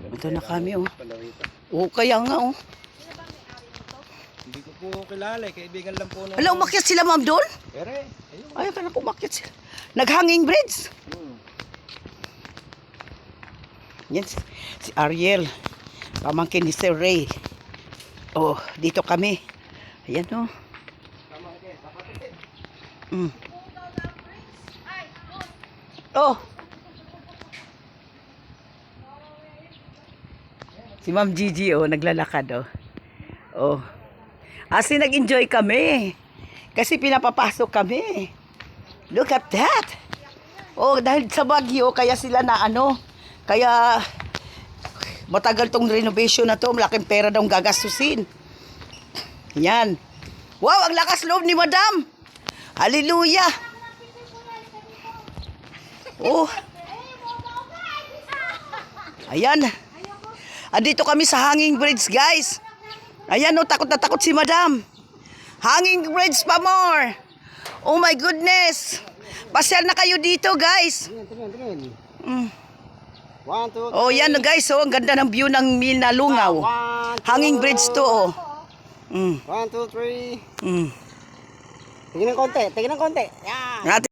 Ito na kami, oh. Oo, kaya nga, oh. Hindi ko po kilala, kaibigan lang po. Alam, umakyat sila, ma'am, doon? Pero ayun. Ay, akala ko umakyat sila. Naghanging bridge. Yan, si Ariel. Pamangkin ni Sir Ray. Oh, dito kami. Ayan, oh. Oh. Si Ma'am Gigi, oh, naglalakad, oh. Oh. Asi nag-enjoy kami. Kasi pinapapasok kami. Look at that. Oh, dahil sa Baguio, kaya sila na ano, kaya matagal tong renovation na to, malaking pera daw gagastusin. Yan. Wow, ang lakas loob ni Madam. Hallelujah. Oh. Ayan. Andito kami sa Hanging Bridge, guys. Ayan, oh, takot na takot si Madam. Hanging Bridge pa more. Oh my goodness. Pasyal na kayo dito, guys. Tingin. Mm. 1, 2, 3. Oh, yan, guys. Oh, ang ganda ng view ng Minalungaw. Hanging Bridge to, oh. 1, 2, 3. Mm. Tingin ng konti. Yan.